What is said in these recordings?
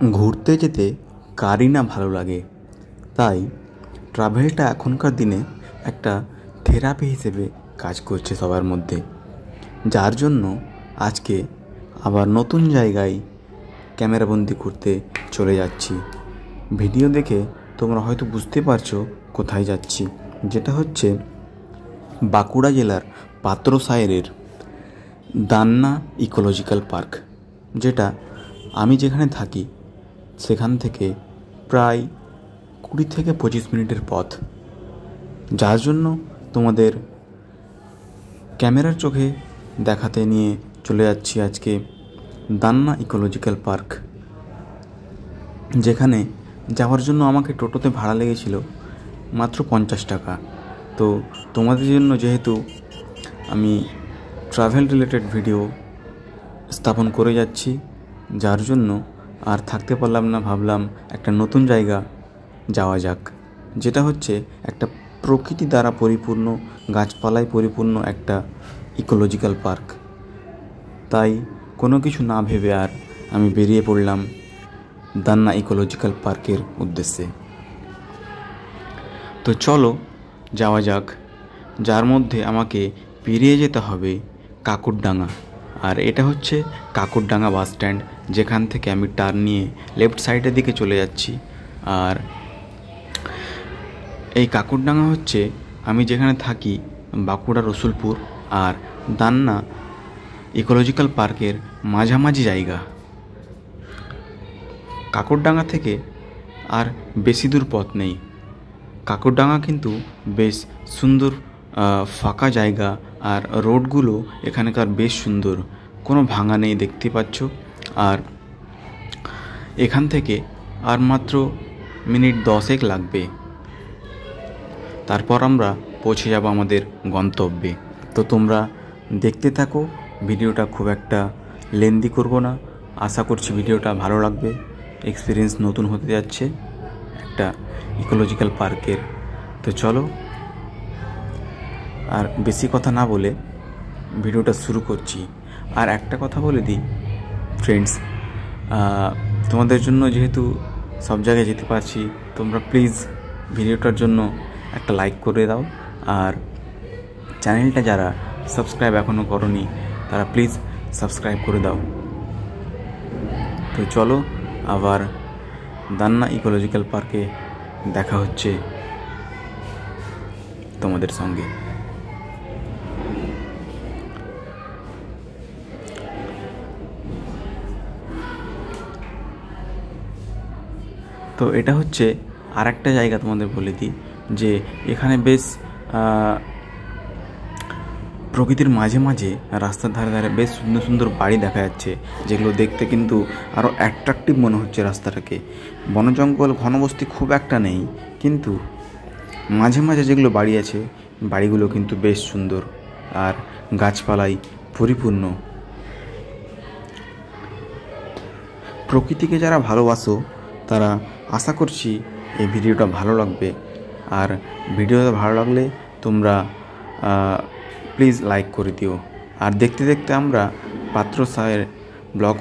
ঘুরতে যেতে কারই না ভালো লাগে, তাই ট্রাভেলটা এখনকার দিনে একটা থেরাপি হিসেবে কাজ করছে সবার মধ্যে। যার জন্য আজকে আবার নতুন জায়গায় ক্যামেরাবন্দি করতে চলে যাচ্ছি। ভিডিও দেখে তোমরা হয়তো বুঝতে পারছো কোথায় যাচ্ছি, যেটা হচ্ছে বাঁকুড়া জেলার পাত্রসায়েরের দান্না ইকোলজিক্যাল পার্ক, যেটা আমি যেখানে থাকি সেখান থেকে প্রায় 20 থেকে 25 মিনিটের পথ। যার জন্য তোমাদের ক্যামেরার চোখে দেখাতে নিয়ে চলে যাচ্ছি আজকে দান্না ইকোলজিক্যাল পার্ক, যেখানে যাওয়ার জন্য আমাকে টোটোতে ভাড়া লেগেছিল মাত্র 50 টাকা। তো তোমাদের জন্য যেহেতু আমি ট্রাভেল রিলেটেড ভিডিও স্থাপন করে যাচ্ছি, যার জন্য আর থাকতে পারলাম না, ভাবলাম একটা নতুন জায়গা যাওয়া যাক, যেটা হচ্ছে একটা প্রকৃতি দ্বারা পরিপূর্ণ, গাছপালায় পরিপূর্ণ একটা ইকোলজিক্যাল পার্ক। তাই কোনো কিছু না ভেবে আর আমি বেরিয়ে পড়লাম দান্না ইকোলজিক্যাল পার্কের উদ্দেশ্যে। তো চলো যাওয়া যাক, যার মধ্যে আমাকে পেরিয়ে যেতে হবে কাকুরডাঙ্গা। আর এটা হচ্ছে কাকুরডাঙ্গা বাস স্ট্যান্ড, যেখান থেকে আমি টার্ন নিয়ে লেফট সাইডের দিকে চলে যাচ্ছি। আর এই কাকুরডাঙ্গা হচ্ছে আমি যেখানে থাকি বাঁকুড়া রসুলপুর আর দান্না ইকোলজিক্যাল পার্কের মাঝামাঝি জায়গা। কাকুরডাঙ্গা থেকে আর বেশি দূর পথ নেই। কাকুরডাঙ্গা কিন্তু বেশ সুন্দর ফাঁকা জায়গা, আর রোডগুলো এখানকার বেশ সুন্দর, কোনো ভাঙা নেই দেখতে পাচ্ছ। আর এখান থেকে আর মাত্র মিনিট 10 লাগবে, তারপর আমরা পৌঁছে যাব আমাদের গন্তব্যে। তো তোমরা দেখতে থাকো, ভিডিওটা খুব একটা লেন্দি করব না, আশা করছি ভিডিওটা ভালো লাগবে। এক্সপিরিয়েন্স নতুন হতে যাচ্ছে একটা ইকোলজিক্যাল পার্কের। তো চলো আর বেশি কথা না বলে ভিডিওটা শুরু করছি। আর একটা কথা বলে দিই ফ্রেন্ডস, তোমাদের জন্য যেহেতু সব জায়গায় যেতে পারছি, তোমরা প্লিজ ভিডিওটার জন্য একটা লাইক করে দাও। আর চ্যানেলটা যারা সাবস্ক্রাইব এখনও করোনি তারা প্লিজ সাবস্ক্রাইব করে দাও। তো চলো আবার দান্না ইকোলজিক্যাল পার্কে দেখা হচ্ছে তোমাদের সঙ্গে। তো এটা হচ্ছে আর একটা জায়গা, তোমাদের বলে দিই যে এখানে বেশ প্রকৃতির মাঝে মাঝে রাস্তার ধারে ধারে বেশ সুন্দর সুন্দর বাড়ি দেখা যাচ্ছে, যেগুলো দেখতে কিন্তু আরও অ্যাট্রাকটিভ মনে হচ্ছে রাস্তাটাকে। বন জঙ্গল ঘনবস্তি খুব একটা নেই, কিন্তু মাঝে মাঝে যেগুলো বাড়ি আছে বাড়িগুলো কিন্তু বেশ সুন্দর আর গাছপালায় পরিপূর্ণ। প্রকৃতিকে যারা ভালোবাসো তারা আশা করছি এই ভিডিওটা ভালো লাগবে। আর ভিডিওটা ভালো লাগলে তোমরা প্লিজ লাইক করে দিও। আর দেখতে দেখতে আমরা পাত্রসায়ের ব্লক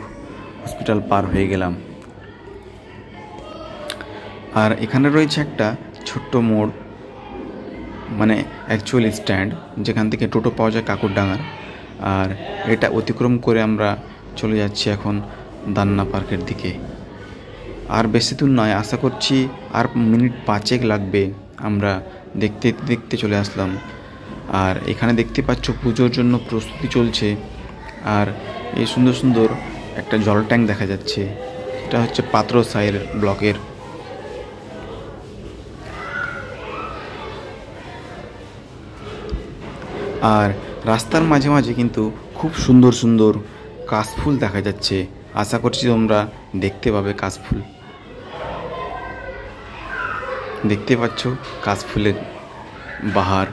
হসপিটাল পার হয়ে গেলাম। আর এখানে রয়েছে একটা ছোট্ট মোড়, মানে অ্যাকচুয়ালি স্ট্যান্ড, যেখান থেকে টোটো পাওয়া যায় কাকুরডাঙ্গার। আর এটা অতিক্রম করে আমরা চলে যাচ্ছি এখন দান্না পার্কের দিকে। আর বেশি দূর নয়, আশা করছি আর মিনিট 5 লাগবে। আমরা দেখতে দেখতে চলে আসলাম। আর এখানে দেখতে পাচ্ছ পুজোর জন্য প্রস্তুতি চলছে। আর এই সুন্দর সুন্দর একটা জল ট্যাঙ্ক দেখা যাচ্ছে, এটা হচ্ছে পাত্রসায়ের ব্লকের। আর রাস্তার মাঝে মাঝে কিন্তু খুব সুন্দর সুন্দর কাশফুল দেখা যাচ্ছে, আশা করছি তোমরা দেখতে পাবে কাশফুল। দেখতে পাচ্ছ কাশফুলের বাহার।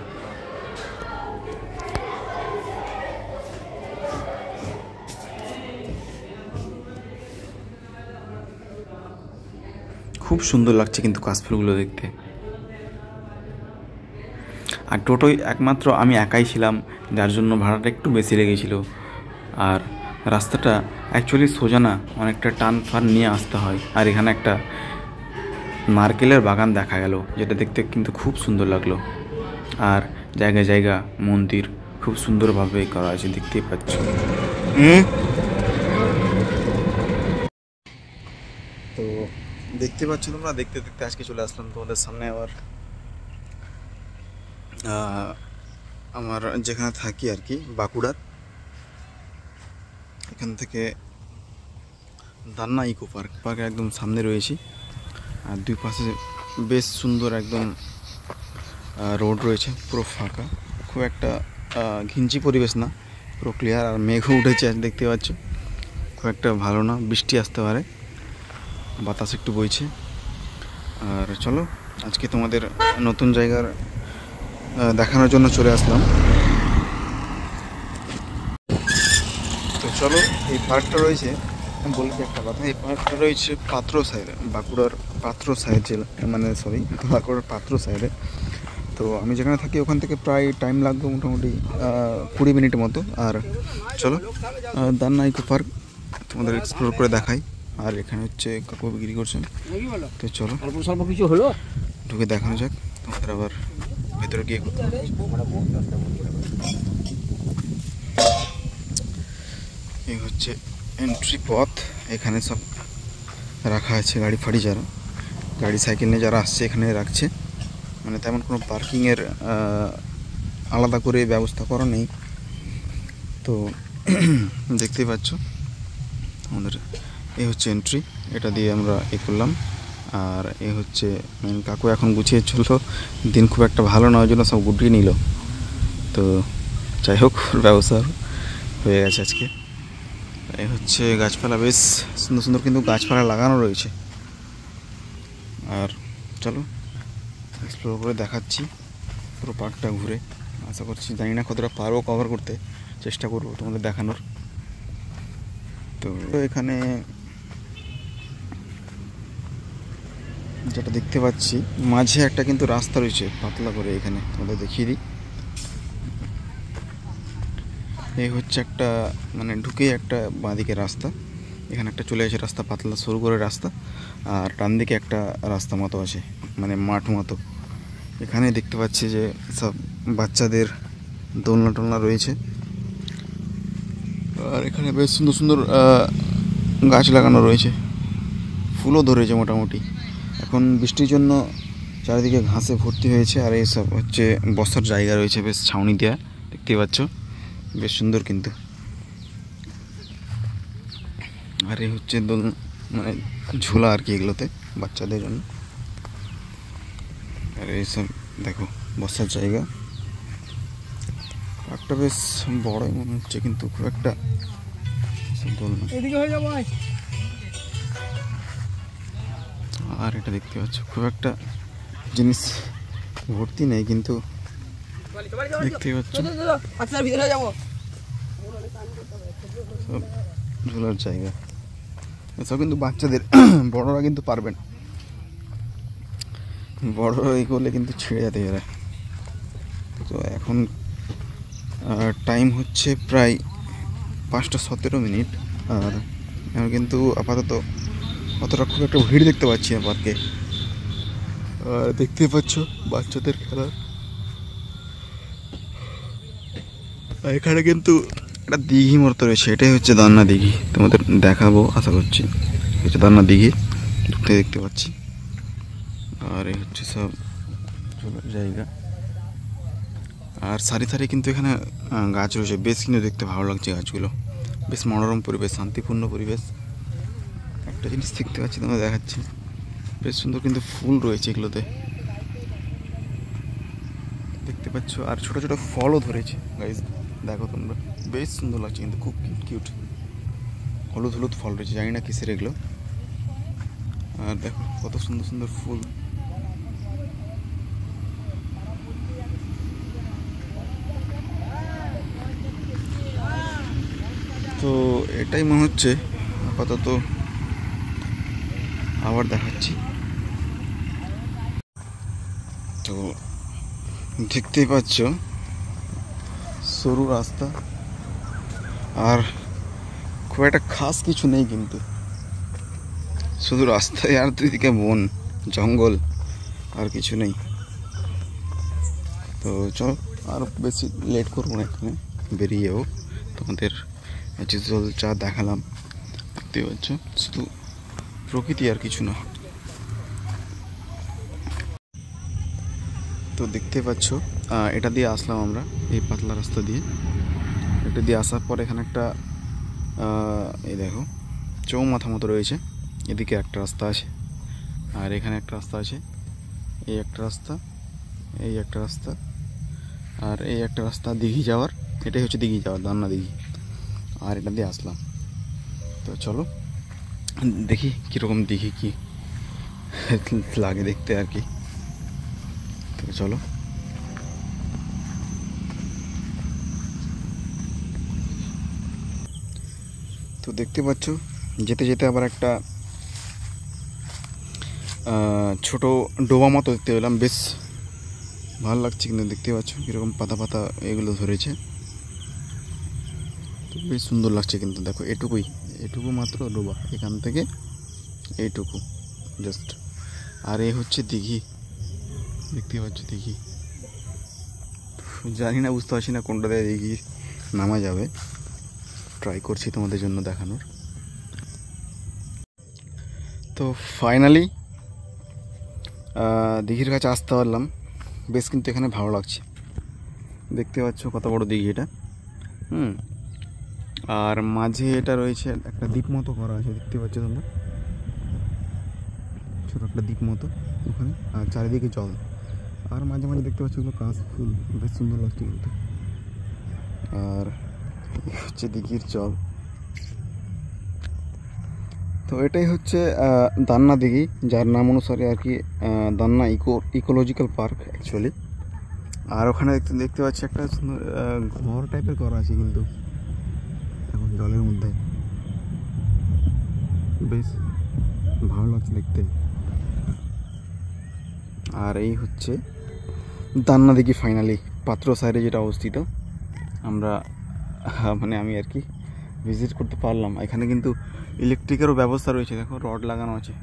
খুব সুন্দর লাগছে কিন্তু কাশফুলগুলো দেখতে। আর টোটোয় একমাত্র আমি একাই ছিলাম, যার জন্য ভাড়াটা একটু বেশি লেগেছিল। আর রাস্তাটা অ্যাকচুয়ালি সোজা না, অনেকটা টান ফান নিয়ে আসতে হয়। আর এখানে একটা নারকেলের বাগান দেখা গেল, যেটা দেখতে কিন্তু খুব সুন্দর লাগলো। আর জায়গায় জায়গা মন্দির খুব সুন্দরভাবে করা আছে, দেখতেই পাচ্ছ। তো দেখতে পাচ্ছ তোমরা, দেখতে দেখতে আজকে চলে আসলাম তোমাদের সামনে আবার আমার যেখানে থাকি আর কি, বাঁকুড়ার। এখান থেকে দান্না ইকো পার্কের একদম সামনে রয়েছি। আর দুই পাশে বেশ সুন্দর একদম রোড রয়েছে, পুরো ফাঁকা, খুব একটা ঘিঞ্জি পরিবেশ না, পুরো ক্লিয়ার। আর মেঘও উঠেছে আজ, দেখতে পাচ্ছ। খুব একটা ভালো না, বৃষ্টি আসতে পারে, বাতাস একটু বইছে। আর চলো আজকে তোমাদের নতুন জায়গার দেখানোর জন্য চলে আসলাম। তো চলো, এই পার্কটা রয়েছে, আমি বলছি একটা কথা, এই পার্কটা রয়েছে পাত্র সাইডে, বাঁকুড়ার পাত্র সাইড জেলা, মানে সরি বাঁকুড়ার পাত্র সাইডে। তো আমি যেখানে থাকি ওখান থেকে প্রায় টাইম লাগবে মোটামুটি 20 মিনিটের মতো। আর চলো দান্না ইকো পার্ক তোমাদের এক্সপ্লোর করে দেখাই। আর এখানে হচ্ছে কাকু বিক্রি করছেন, তো চলো স্বল্প কিছু হলো ঢুকে দেখানো যাক তোমাদের। আবার ভেতরে গিয়ে এই হচ্ছে এন্ট্রি পথ। এখানে সব রাখা আছে গাড়ি ফাড়ি, যারা গাড়ি সাইকেল নিয়ে যারা আসছে এখানে রাখছে, মানে তেমন কোনো পার্কিংয়ের আলাদা করে ব্যবস্থা করা নেই। তো দেখতেই পাচ্ছ আমাদের এই হচ্ছে এন্ট্রি, এটা দিয়ে আমরা এ করলাম। আর এ হচ্ছে মেন কাকু এখন গুছিয়ে চললো, দিন খুব একটা ভালো না, ওই জন্য সব গুটিয়ে নিল। তো যাই হোক, ব্যবস্থা হয়ে গেছে আজকে। এই হচ্ছে গাছপালা, বেশ সুন্দর সুন্দর কিন্তু গাছপালা লাগানো রয়েছে। আর চলো এক্সপ্লোর করে দেখাচ্ছি পুরো পার্কটা ঘুরে। আশা করছি, জানি না কতটা পারবো কভার করতে, চেষ্টা করবো তোমাদের দেখানোর। তো এখানে যেটা দেখতে পাচ্ছি, মাঝে একটা কিন্তু রাস্তা রয়েছে পাতলা করে, এখানে তোমাদের দেখিয়ে দিই। এই হচ্ছে একটা মানে ঢুকে একটা বাঁদিকে রাস্তা, এখানে একটা চলে আসে রাস্তা, পাতলা সরু করে রাস্তা। আর ডান দিকে একটা রাস্তা মতো আছে, মানে মাঠ মতো। এখানে দেখতে পাচ্ছি যে সব বাচ্চাদের দোলনা টোলনা রয়েছে। আর এখানে বেশ সুন্দর সুন্দর গাছ লাগানো রয়েছে, ফুলও ধরেছে মোটামুটি। এখন বৃষ্টির জন্য চারিদিকে ঘাসে ভর্তি হয়েছে। আর এইসব হচ্ছে বসার জায়গা রয়েছে, বেশ ছাউনি দেওয়া, দেখতে পাচ্ছ, বেশ সুন্দর কিন্তু। আর এই হচ্ছে মানে ঝোলা আর কি, এগুলোতে বাচ্চাদের জন্য। আর এইসব দেখো বসার জায়গা, একটা বেশ বড়ই মনে হচ্ছে, কিন্তু খুব একটা আর এটা দেখতে পাচ্ছ খুব একটা জিনিস ভর্তি নেই, কিন্তু দেখতে পাচ্ছ সব ঝোলার জায়গা। এসব কিন্তু বাচ্চাদের, বড়রা কিন্তু পারবেন, বড়রা এই করলে কিন্তু ছেড়ে যেতে পারে। তো এখন টাইম হচ্ছে প্রায় 5টা 17 মিনিট। আর এখন কিন্তু আপাতত অতটা খুব একটা ভিড় দেখতে পাচ্ছি না পার্কে। আর দেখতে পাচ্ছ বাচ্চাদের খেলার, এখানে কিন্তু একটা দিঘি মতো রয়েছে, এটাই হচ্ছে দান্না দিঘি, তোমাদের দেখাবো আশা করছি। হচ্ছে দান্না দিঘি, ঢুকতে দেখতে পাচ্ছি। আর এই হচ্ছে সব জায়গা। আর সারি সারি কিন্তু এখানে গাছ রয়েছে, বেশ কিন্তু দেখতে ভালো লাগছে গাছগুলো, বেশ মনোরম পরিবেশ, শান্তিপূর্ণ পরিবেশ। একটা জিনিস দেখতে পাচ্ছি, তোমরা দেখাচ্ছি, বেশ সুন্দর কিন্তু ফুল রয়েছে এগুলোতে, দেখতে পাচ্ছ। আর ছোট ছোট ফলও ধরেছে গাইস, দেখো তোমরা, বেশ সুন্দর লাগছে কিন্তু, খুব কিউট কিউট হলুদ হলুদ ফল রয়েছে, জানি না কিসের এগুলো। আর দেখো কত সুন্দর সুন্দর ফুল। তো এটাই মনে হচ্ছে আপাতত, আবার দেখাচ্ছি। তো দেখতেই পাচ্ছ সরু রাস্তা, আর খুব একটা খাস কিছু নেই, কিন্তু শুধু রাস্তায় আর দুইদিকে বন জঙ্গল, আর কিছু নেই। তো চল, আর বেশি লেট করবো না, এখানে বেরিয়ে যাবো। তোমাদের চিত্রল চা দেখালাম, দেখতে পাচ্ছ শুধু প্রকৃতি আর কিছু না। তো দেখতে পাচ্ছ এটা দিয়ে আসলাম আমরা, এই পাতলা রাস্তা দিয়ে। এটা দিয়ে আসার পর এখানে একটা এই দেখো চৌমাথা মতো রয়েছে, এদিকে একটা রাস্তা আছে, আর এখানে একটা রাস্তা আছে, এই একটা রাস্তা, এই একটা রাস্তা, আর এই একটা রাস্তা দিঘি যাওয়ার। এটাই হচ্ছে দিঘি যাওয়ার, দান্না দিঘি। আর এটা দিয়ে আসলাম। তো চলো দেখি কীরকম দিঘি কি লাগে দেখতে আর কি। তো চলো। তো দেখতে পাচ্ছ যেতে যেতে আবার একটা ছোট ডোবা মতো দেখতে পেলাম, বেশ ভালো লাগছে কিন্তু। দেখতে পাচ্ছ কীরকম পাতা পাতা এগুলো ধরেছে, তো বেশ সুন্দর লাগছে কিন্তু। দেখো এটুকু মাত্র ডোবা, এখান থেকে এইটুকু জাস্ট। আর এই হচ্ছে দিঘি, দেখতে পাচ্ছ দিঘি। জানি না, বুঝতে পারছি না কোনটা দিয়ে দিঘি নামা যাবে, ট্রাই করছি তোমাদের জন্য দেখানোর। তো ফাইনালি দিঘির কাছে আসতে পারলাম, বেশ কিন্তু এখানে ভালো লাগছে। দেখতে পাচ্ছ কত বড় দিঘি এটা। আর মাঝে এটা রয়েছে একটা দ্বীপ মতো করা আছে, দেখতে পাচ্ছ তোমরা, ছোটো একটা দ্বীপ মতো ওখানে। আর চারিদিকে জল, আর মাঝে মাঝে দেখতে পাচ্ছ ওগুলো কাশ ফুল, বেশ সুন্দর লাগছে কিন্তু। আর হচ্ছে দিঘির জল। তো এটাই হচ্ছে দান্না দিঘি, যার নাম অনুসারে আর কি, দান্না ইকোলজিক্যাল পার্ক অ্যাকচুয়ালি। আর ওখানে দেখতে পাচ্ছি একটা সুন্দর ঘর টাইপের করা আছে কিন্তু এখন জলের মধ্যে, বেশ ভালো লাগছে দেখতে। আর এই হচ্ছে দান্না দিঘি ফাইনালি, পাত্র সাইডে যেটা অবস্থিত। আমরা মানে আমি আর কি ভিজিট করতে পারলাম। এখানে কিন্তু ইলেকট্রিকেরও ব্যবস্থা রয়েছে, দেখো রড লাগানো আছে,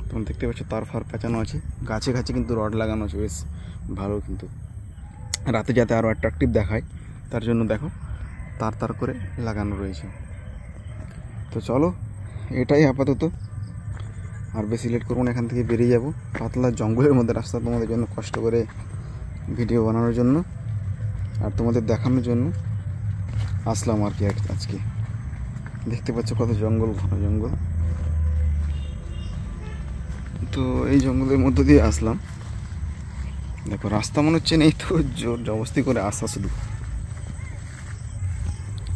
তোমরা দেখতে পাচ্ছ তার ফার পেঁচানো আছে, গাছে গাছে কিন্তু রড লাগানো আছে, বেশ ভালো কিন্তু। রাতে যাতে আরও অ্যাট্রাকটিভ দেখায় তার জন্য দেখো তার করে লাগানো রয়েছে। তো চলো, এটাই আপাতত, আর বেশি লেট করবো না, এখান থেকে বেরিয়ে যাব। পাতলা জঙ্গলের মধ্যে রাস্তা তোমাদের জন্য কষ্ট করে ভিডিও বানানোর জন্য আর তোমাদের দেখানোর জন্য আসলাম আর কি আজকে। দেখতে পাচ্ছ কত জঙ্গল, ঘন জঙ্গল। তো এই জঙ্গলের মধ্য দিয়ে আসলাম। দেখো রাস্তা মনে হচ্ছে নেই, তো জোর জবস্তি করে আসা, শুধু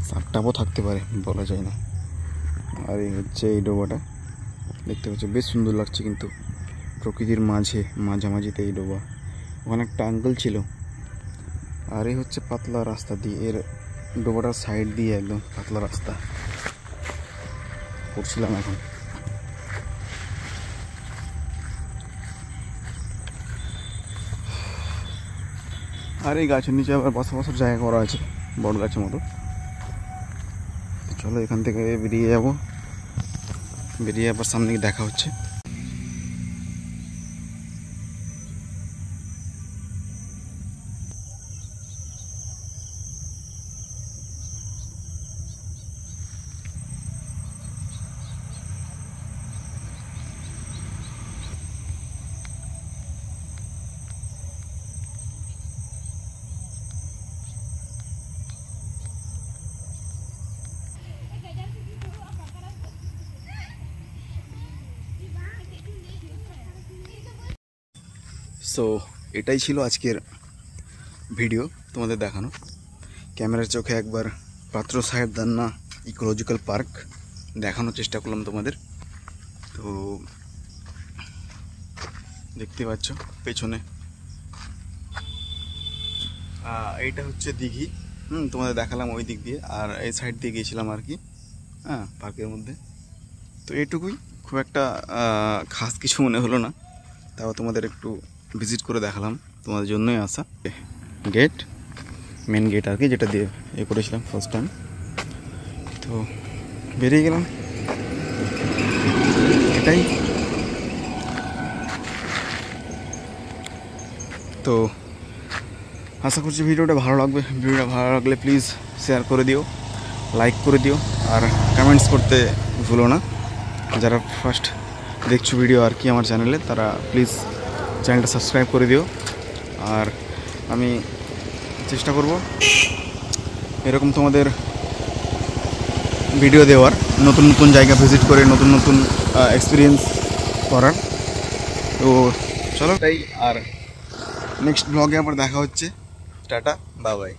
সাপটাপও থাকতে পারে, বলা যায় না। আর এই হচ্ছে এই ডোবাটা, দেখতে পাচ্ছ বেশ সুন্দর লাগছে কিন্তু, প্রকৃতির মাঝামাঝিতে এই ডোবা। ওখানে একটা আঙ্কেল ছিল। আর এই হচ্ছে পাতলা রাস্তা দিয়ে, এর ডোবাটার সাইড দিয়ে একদম পাতলা রাস্তা করছিলাম এখন। আর এই গাছের নিচে আবার বসার জায়গা করা আছে, বড় গাছের মতো। চলো এখান থেকে বেরিয়ে যাব, বেরিয়ে আবার সামনে দেখা হচ্ছে। সো এটাই ছিল আজকের ভিডিও, তোমাদের দেখানো। ক্যামেরার চোখে একবার পাত্র সাহেব দান্না ইকোলজিক্যাল পার্ক দেখানোর চেষ্টা করলাম তোমাদের। তো দেখতে পাচ্ছ পেছনে এইটা হচ্ছে দিঘি, তোমাদের দেখালাম ওই দিক দিয়ে, আর এই সাইড দিয়ে গিয়েছিলাম আর কি, পার্কের মধ্যে। তো এইটুকুই, খুব একটা খাস কিছু মনে হলো না, তাও তোমাদের একটু ভিজিট করে দেখালাম, তোমাদের জন্যই আসা। মেন গেট আর কি, যেটা দিয়ে করেছিলাম ফার্স্ট টাইম। তো তো বেরিয়ে গেলাম, এটাই। তো আশা করছি ভিডিওটা ভালো লাগবে। ভিডিওটা ভালো লাগলে প্লিজ শেয়ার করে দিও, লাইক করে দিও, আর কমেন্টস করতে ভুলো না। যারা ফার্স্ট দেখছো ভিডিও আর কি আমার চ্যানেলে, তারা প্লিজ চ্যানেলটা সাবস্ক্রাইব করে দিও। আর আমি চেষ্টা করব এরকম তোমাদের ভিডিও দেওয়ার, নতুন নতুন জায়গা ভিজিট করে নতুন নতুন এক্সপিরিয়েন্স করার। তো চলো তাই, আর নেক্সট ব্লগে আবার দেখা হচ্ছে। Tata, bye bye.